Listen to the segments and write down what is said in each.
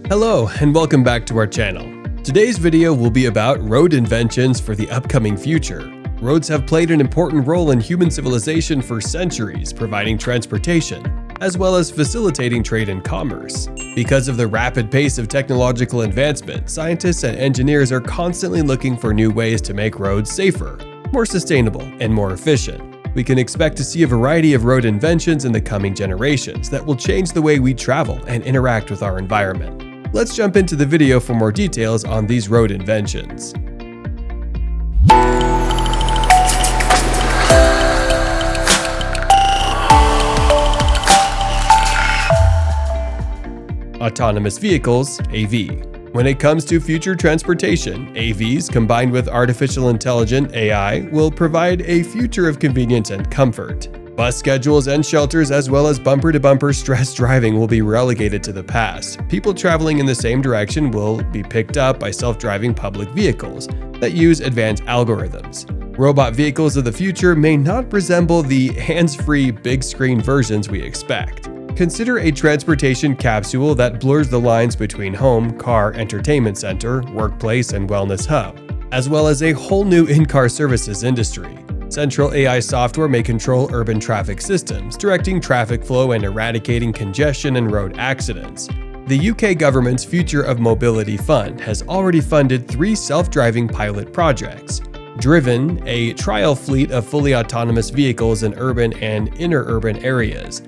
Hello and welcome back to our channel. Today's video will be about road inventions for the upcoming future. Roads have played an important role in human civilization for centuries, providing transportation, as well as facilitating trade and commerce. Because of the rapid pace of technological advancement, scientists and engineers are constantly looking for new ways to make roads safer, more sustainable, and more efficient. We can expect to see a variety of road inventions in the coming generations that will change the way we travel and interact with our environment. Let's jump into the video for more details on these road inventions. Autonomous vehicles, AV. When it comes to future transportation, AVs combined with artificial intelligence AI will provide a future of convenience and comfort. Bus schedules and shelters as well as bumper-to-bumper stress driving will be relegated to the past. People traveling in the same direction will be picked up by self-driving public vehicles that use advanced algorithms. Robot vehicles of the future may not resemble the hands-free big-screen versions we expect. Consider a transportation capsule that blurs the lines between home, car, entertainment center, workplace, and wellness hub, as well as a whole new in-car services industry. Central AI software may control urban traffic systems, directing traffic flow and eradicating congestion and road accidents. The UK government's Future of Mobility Fund has already funded 3 self-driving pilot projects. Driven, a trial fleet of fully autonomous vehicles in urban and inner-urban areas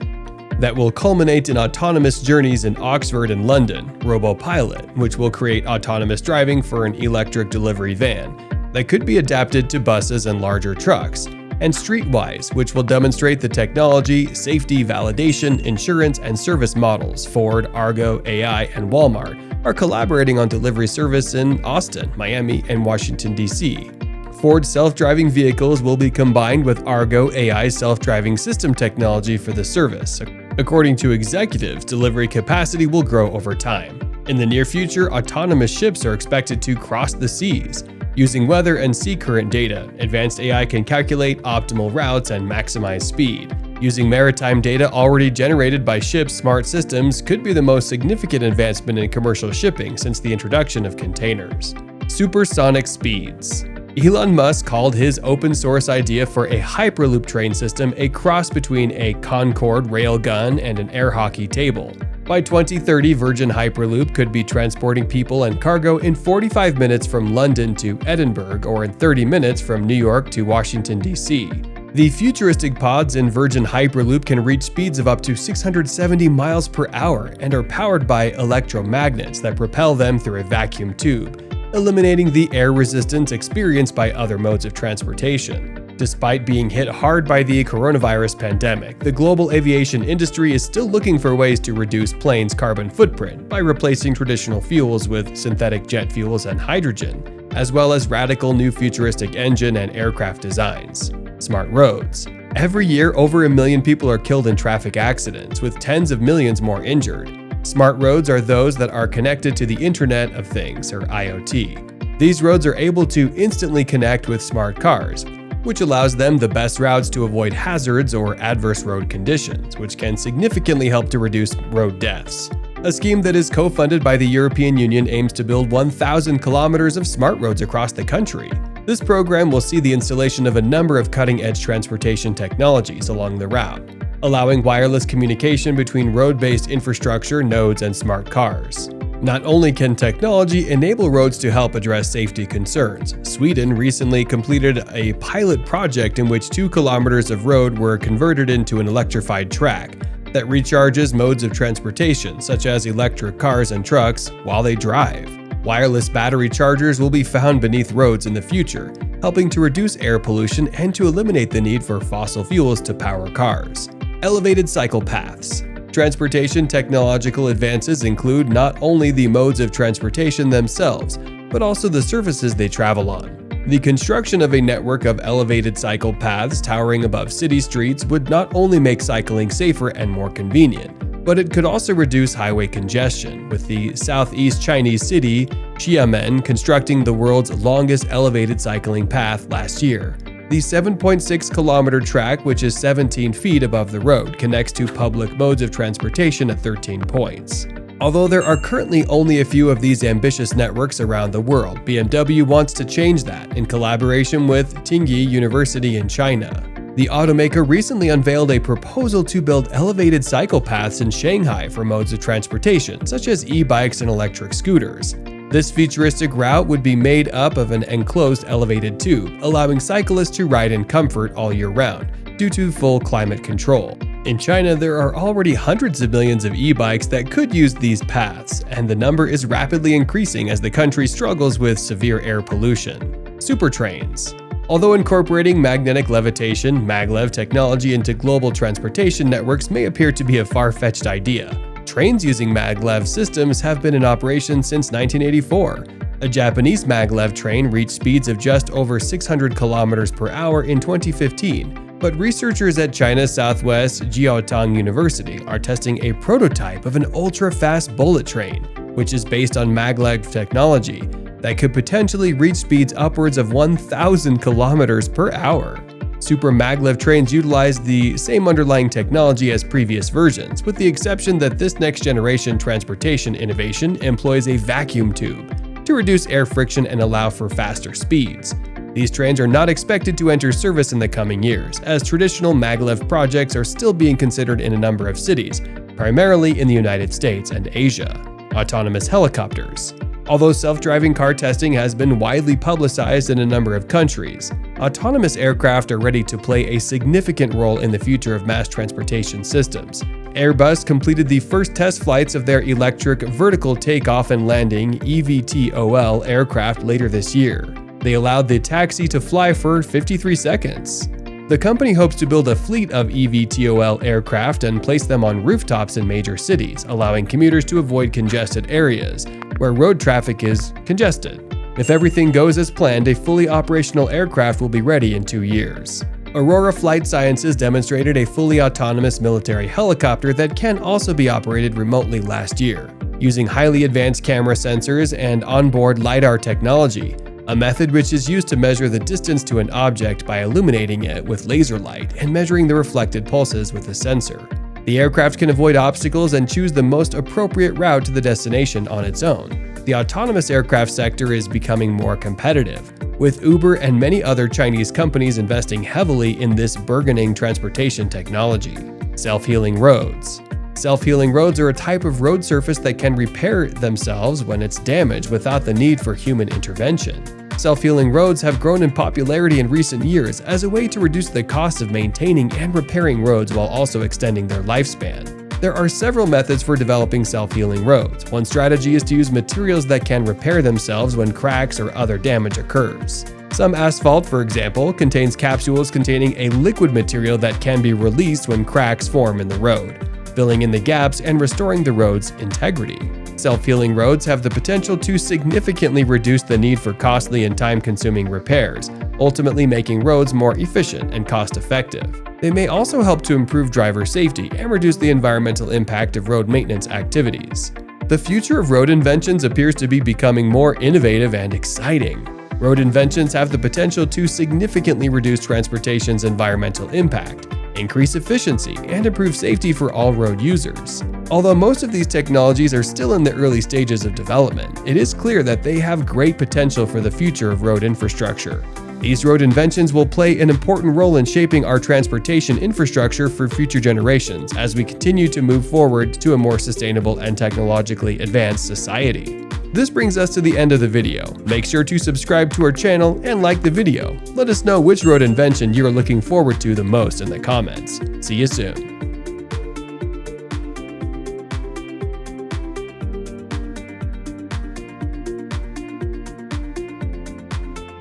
that will culminate in autonomous journeys in Oxford and London. RoboPilot, which will create autonomous driving for an electric delivery van that could be adapted to buses and larger trucks, and Streetwise, which will demonstrate the technology, safety, validation, insurance, and service models. Ford, Argo, AI, and Walmart are collaborating on delivery service in Austin, Miami, and Washington, D.C. Ford self-driving vehicles will be combined with Argo AI self-driving system technology for the service. According to executives, delivery capacity will grow over time. In the near future, autonomous ships are expected to cross the seas. Using weather and sea current data, advanced AI can calculate optimal routes and maximize speed. Using maritime data already generated by ships' smart systems could be the most significant advancement in commercial shipping since the introduction of containers. Supersonic speeds. Elon Musk called his open-source idea for a Hyperloop train system a cross between a Concorde railgun and an air hockey table. By 2030, Virgin Hyperloop could be transporting people and cargo in 45 minutes from London to Edinburgh or in 30 minutes from New York to Washington, D.C. The futuristic pods in Virgin Hyperloop can reach speeds of up to 670 miles per hour and are powered by electromagnets that propel them through a vacuum tube, eliminating the air resistance experienced by other modes of transportation. Despite being hit hard by the coronavirus pandemic, the global aviation industry is still looking for ways to reduce planes' carbon footprint by replacing traditional fuels with synthetic jet fuels and hydrogen, as well as radical new futuristic engine and aircraft designs. Smart roads. Every year, over 1 million people are killed in traffic accidents, with tens of millions more injured. Smart roads are those that are connected to the Internet of Things, or IoT. These roads are able to instantly connect with smart cars, which allows them the best routes to avoid hazards or adverse road conditions, which can significantly help to reduce road deaths. A scheme that is co-funded by the European Union aims to build 1,000 kilometers of smart roads across the country. This program will see the installation of a number of cutting-edge transportation technologies along the route, allowing wireless communication between road-based infrastructure nodes and smart cars. Not only can technology enable roads to help address safety concerns, Sweden recently completed a pilot project in which 2 kilometers of road were converted into an electrified track that recharges modes of transportation such as electric cars and trucks while they drive. Wireless battery chargers will be found beneath roads in the future, helping to reduce air pollution and to eliminate the need for fossil fuels to power cars. Elevated cycle paths. Transportation technological advances include not only the modes of transportation themselves, but also the surfaces they travel on. The construction of a network of elevated cycle paths towering above city streets would not only make cycling safer and more convenient, but it could also reduce highway congestion, with the southeast Chinese city Xiamen constructing the world's longest elevated cycling path last year. The 7.6-kilometer track, which is 17 feet above the road, connects to public modes of transportation at 13 points. Although there are currently only a few of these ambitious networks around the world, BMW wants to change that in collaboration with Tsinghua University in China. The automaker recently unveiled a proposal to build elevated cycle paths in Shanghai for modes of transportation, such as e-bikes and electric scooters. This futuristic route would be made up of an enclosed elevated tube, allowing cyclists to ride in comfort all year round, due to full climate control. In China, there are already hundreds of millions of e-bikes that could use these paths, and the number is rapidly increasing as the country struggles with severe air pollution. Super trains. Although incorporating magnetic levitation (maglev) technology into global transportation networks may appear to be a far-fetched idea, trains using maglev systems have been in operation since 1984. A Japanese maglev train reached speeds of just over 600 km per hour in 2015. But researchers at China's Southwest Jiaotong University are testing a prototype of an ultra-fast bullet train, which is based on maglev technology, that could potentially reach speeds upwards of 1,000 kilometers per hour. Super maglev trains utilize the same underlying technology as previous versions, with the exception that this next-generation transportation innovation employs a vacuum tube to reduce air friction and allow for faster speeds. These trains are not expected to enter service in the coming years, as traditional maglev projects are still being considered in a number of cities, primarily in the United States and Asia. Autonomous helicopters. Although self-driving car testing has been widely publicized in a number of countries, autonomous aircraft are ready to play a significant role in the future of mass transportation systems. Airbus completed the first test flights of their electric vertical takeoff and landing (eVTOL) aircraft later this year. They allowed the taxi to fly for 53 seconds. The company hopes to build a fleet of eVTOL aircraft and place them on rooftops in major cities, allowing commuters to avoid congested areas where road traffic is congested. If everything goes as planned, a fully operational aircraft will be ready in 2 years. Aurora Flight Sciences demonstrated a fully autonomous military helicopter that can also be operated remotely last year, using highly advanced camera sensors and onboard LiDAR technology, a method which is used to measure the distance to an object by illuminating it with laser light and measuring the reflected pulses with a sensor. The aircraft can avoid obstacles and choose the most appropriate route to the destination on its own. The autonomous aircraft sector is becoming more competitive, with Uber and many other Chinese companies investing heavily in this burgeoning transportation technology. Self-healing roads. Self-healing roads are a type of road surface that can repair themselves when it's damaged without the need for human intervention. Self-healing roads have grown in popularity in recent years as a way to reduce the cost of maintaining and repairing roads while also extending their lifespan. There are several methods for developing self-healing roads. One strategy is to use materials that can repair themselves when cracks or other damage occurs. Some asphalt, for example, contains capsules containing a liquid material that can be released when cracks form in the road, filling in the gaps and restoring the road's integrity. Self-healing roads have the potential to significantly reduce the need for costly and time-consuming repairs, ultimately making roads more efficient and cost-effective. They may also help to improve driver safety and reduce the environmental impact of road maintenance activities. The future of road inventions appears to be becoming more innovative and exciting. Road inventions have the potential to significantly reduce transportation's environmental impact, increase efficiency, and improve safety for all road users. Although most of these technologies are still in the early stages of development, it is clear that they have great potential for the future of road infrastructure. These road inventions will play an important role in shaping our transportation infrastructure for future generations as we continue to move forward to a more sustainable and technologically advanced society. This brings us to the end of the video. Make sure to subscribe to our channel and like the video. Let us know which road invention you are looking forward to the most in the comments. See you soon.